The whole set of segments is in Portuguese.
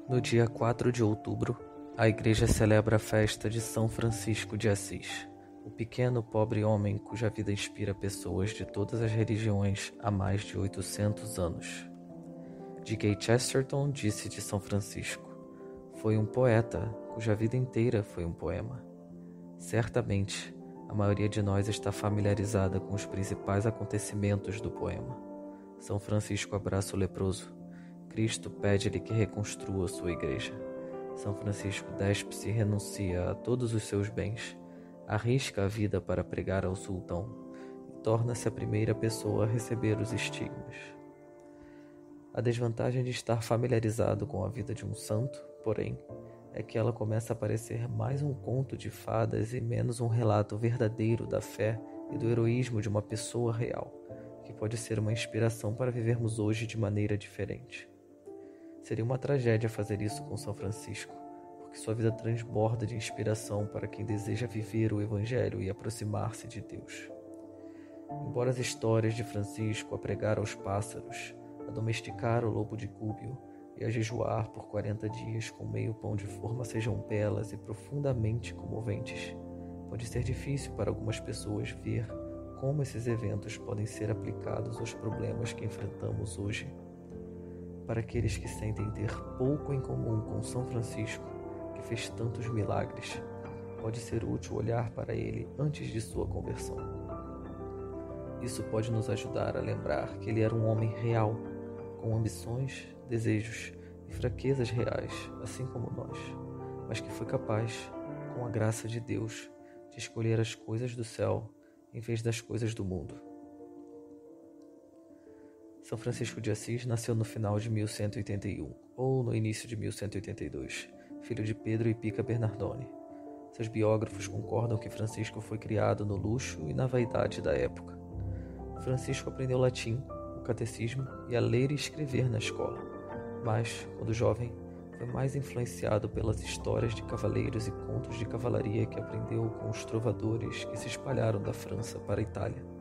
No dia 4 de outubro, a igreja celebra a festa de São Francisco de Assis, o pequeno pobre homem cuja vida inspira pessoas de todas as religiões há mais de 800 anos. G.K. Chesterton disse de São Francisco: foi um poeta cuja vida inteira foi um poema. Certamente, a maioria de nós está familiarizada com os principais acontecimentos do poema. São Francisco abraça o leproso. Cristo pede-lhe que reconstrua sua igreja. São Francisco despe-se e renuncia a todos os seus bens, arrisca a vida para pregar ao sultão e torna-se a primeira pessoa a receber os estigmas. A desvantagem de estar familiarizado com a vida de um santo, porém, é que ela começa a parecer mais um conto de fadas e menos um relato verdadeiro da fé e do heroísmo de uma pessoa real, que pode ser uma inspiração para vivermos hoje de maneira diferente. Seria uma tragédia fazer isso com São Francisco, porque sua vida transborda de inspiração para quem deseja viver o Evangelho e aproximar-se de Deus. Embora as histórias de Francisco a pregar aos pássaros, a domesticar o lobo de Cúbio e a jejuar por 40 dias com meio pão de forma sejam belas e profundamente comoventes, pode ser difícil para algumas pessoas ver como esses eventos podem ser aplicados aos problemas que enfrentamos hoje. Para aqueles que sentem ter pouco em comum com São Francisco, que fez tantos milagres, pode ser útil olhar para ele antes de sua conversão. Isso pode nos ajudar a lembrar que ele era um homem real, com ambições, desejos e fraquezas reais, assim como nós, mas que foi capaz, com a graça de Deus, de escolher as coisas do céu em vez das coisas do mundo. São Francisco de Assis nasceu no final de 1181, ou no início de 1182, filho de Pedro e Pica Bernardone. Seus biógrafos concordam que Francisco foi criado no luxo e na vaidade da época. Francisco aprendeu latim, o catecismo e a ler e escrever na escola, mas, quando jovem, foi mais influenciado pelas histórias de cavaleiros e contos de cavalaria que aprendeu com os trovadores que se espalharam da França para a Itália.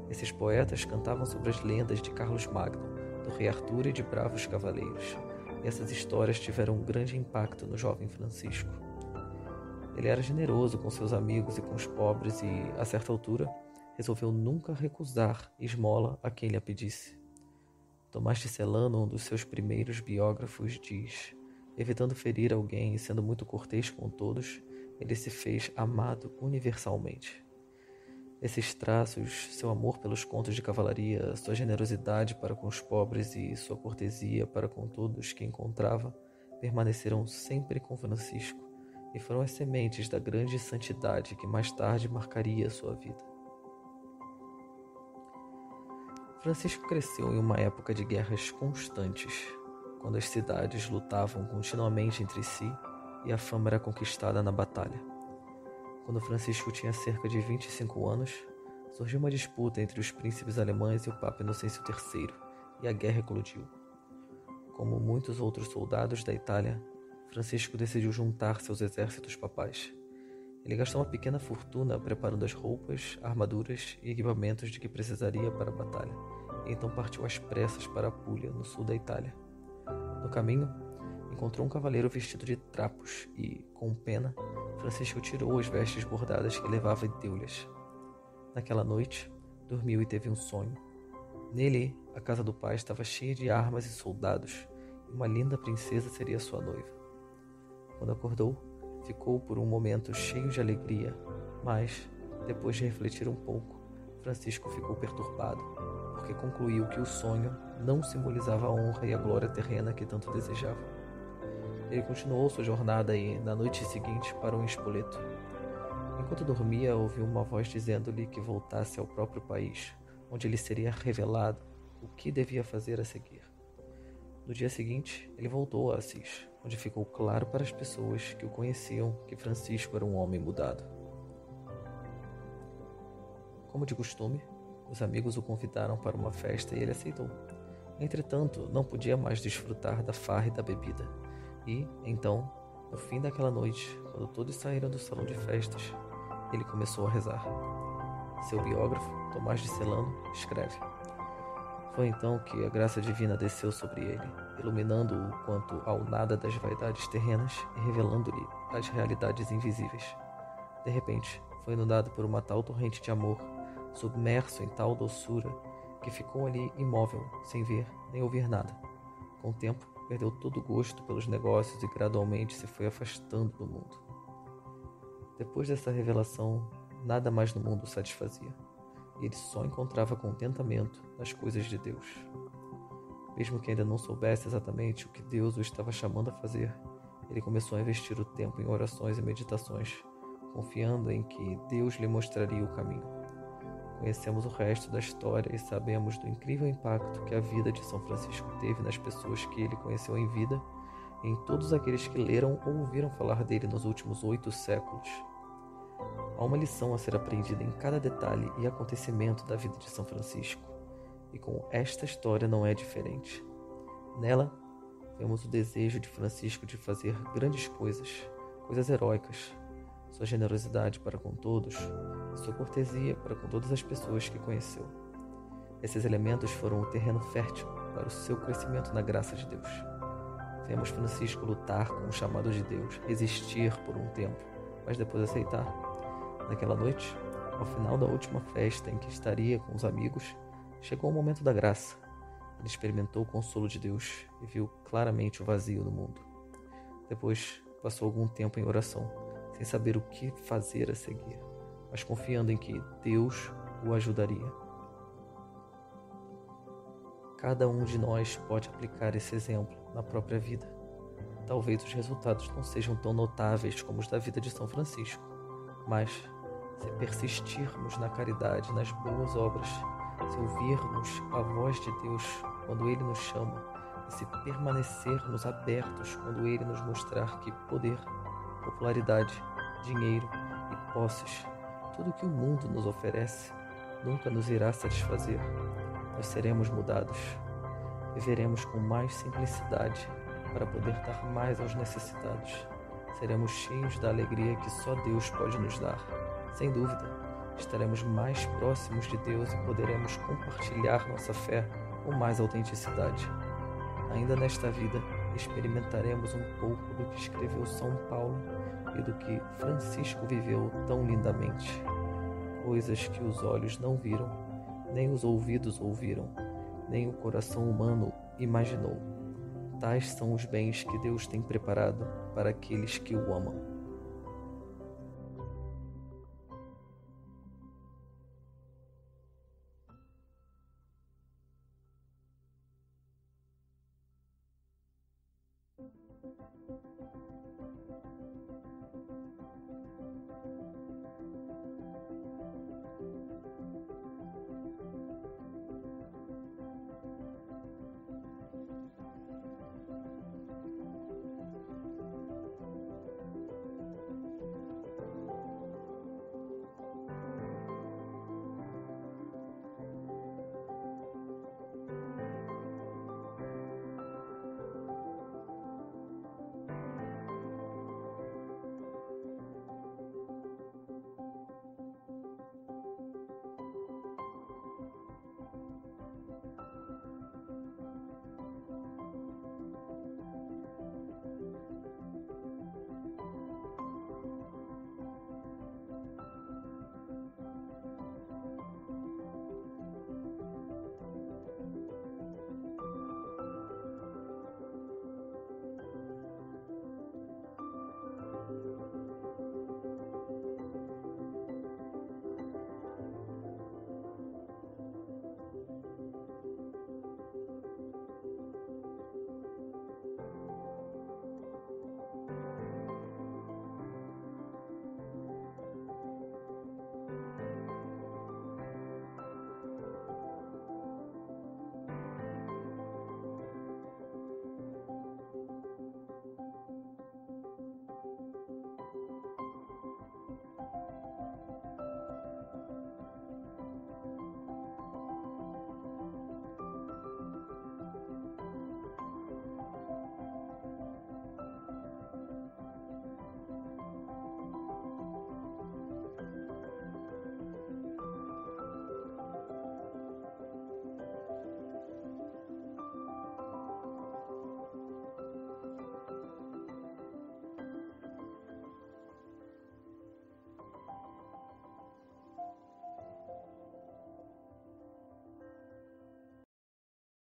Esses poetas cantavam sobre as lendas de Carlos Magno, do rei Arthur e de bravos cavaleiros, e essas histórias tiveram um grande impacto no jovem Francisco. Ele era generoso com seus amigos e com os pobres e, a certa altura, resolveu nunca recusar esmola a quem lhe a pedisse. Tomás de Celano, um dos seus primeiros biógrafos, diz: evitando ferir alguém e sendo muito cortês com todos, ele se fez amado universalmente. Esses traços, seu amor pelos contos de cavalaria, sua generosidade para com os pobres e sua cortesia para com todos que encontrava, permaneceram sempre com Francisco e foram as sementes da grande santidade que mais tarde marcaria sua vida. Francisco cresceu em uma época de guerras constantes, quando as cidades lutavam continuamente entre si e a fama era conquistada na batalha. Quando Francisco tinha cerca de 25 anos, surgiu uma disputa entre os príncipes alemães e o Papa Inocêncio III, e a guerra eclodiu. Como muitos outros soldados da Itália, Francisco decidiu juntar-se aos exércitos papais. Ele gastou uma pequena fortuna preparando as roupas, armaduras e equipamentos de que precisaria para a batalha, e então partiu às pressas para Apulia, no sul da Itália. No caminho, encontrou um cavaleiro vestido de trapos e, com pena, Francisco tirou as vestes bordadas que levava e deu-lhes. Naquela noite, dormiu e teve um sonho. Nele, a casa do pai estava cheia de armas e soldados, e uma linda princesa seria sua noiva. Quando acordou, ficou por um momento cheio de alegria, mas, depois de refletir um pouco, Francisco ficou perturbado, porque concluiu que o sonho não simbolizava a honra e a glória terrena que tanto desejava. Ele continuou sua jornada e, na noite seguinte, parou em Spoleto. Enquanto dormia, ouviu uma voz dizendo-lhe que voltasse ao próprio país, onde lhe seria revelado o que devia fazer a seguir. No dia seguinte, ele voltou a Assis, onde ficou claro para as pessoas que o conheciam que Francisco era um homem mudado. Como de costume, os amigos o convidaram para uma festa e ele aceitou. Entretanto, não podia mais desfrutar da farra e da bebida. E, então, no fim daquela noite, quando todos saíram do salão de festas, ele começou a rezar. Seu biógrafo, Tomás de Celano, escreve: foi então que a graça divina desceu sobre ele, iluminando-o quanto ao nada das vaidades terrenas e revelando-lhe as realidades invisíveis. De repente, foi inundado por uma tal torrente de amor, submerso em tal doçura, que ficou ali imóvel, sem ver nem ouvir nada. Com o tempo, perdeu todo o gosto pelos negócios e gradualmente se foi afastando do mundo. Depois dessa revelação, nada mais no mundo o satisfazia. Ele só encontrava contentamento nas coisas de Deus. Mesmo que ainda não soubesse exatamente o que Deus o estava chamando a fazer, ele começou a investir o tempo em orações e meditações, confiando em que Deus lhe mostraria o caminho. Conhecemos o resto da história e sabemos do incrível impacto que a vida de São Francisco teve nas pessoas que ele conheceu em vida e em todos aqueles que leram ou ouviram falar dele nos últimos 8 séculos. Há uma lição a ser aprendida em cada detalhe e acontecimento da vida de São Francisco, e com esta história não é diferente. Nela, vemos o desejo de Francisco de fazer grandes coisas, coisas heróicas, sua generosidade para com todos e sua cortesia para com todas as pessoas que conheceu. Esses elementos foram o terreno fértil para o seu crescimento na graça de Deus. Vemos Francisco lutar com o chamado de Deus, resistir por um tempo, mas depois aceitar. Naquela noite, ao final da última festa em que estaria com os amigos, chegou o momento da graça. Ele experimentou o consolo de Deus e viu claramente o vazio do mundo. Depois, passou algum tempo em oração, sem saber o que fazer a seguir, mas confiando em que Deus o ajudaria. Cada um de nós pode aplicar esse exemplo na própria vida. Talvez os resultados não sejam tão notáveis como os da vida de São Francisco, mas se persistirmos na caridade, nas boas obras, se ouvirmos a voz de Deus quando Ele nos chama e se permanecermos abertos quando Ele nos mostrar que poder, popularidade, dinheiro e posses, tudo que o mundo nos oferece, nunca nos irá satisfazer, nós seremos mudados. Viveremos com mais simplicidade para poder dar mais aos necessitados. Seremos cheios da alegria que só Deus pode nos dar. Sem dúvida, estaremos mais próximos de Deus e poderemos compartilhar nossa fé com mais autenticidade. Ainda nesta vida, experimentaremos um pouco do que escreveu São Paulo e do que Francisco viveu tão lindamente. Coisas que os olhos não viram, nem os ouvidos ouviram, nem o coração humano imaginou. Tais são os bens que Deus tem preparado para aqueles que o amam.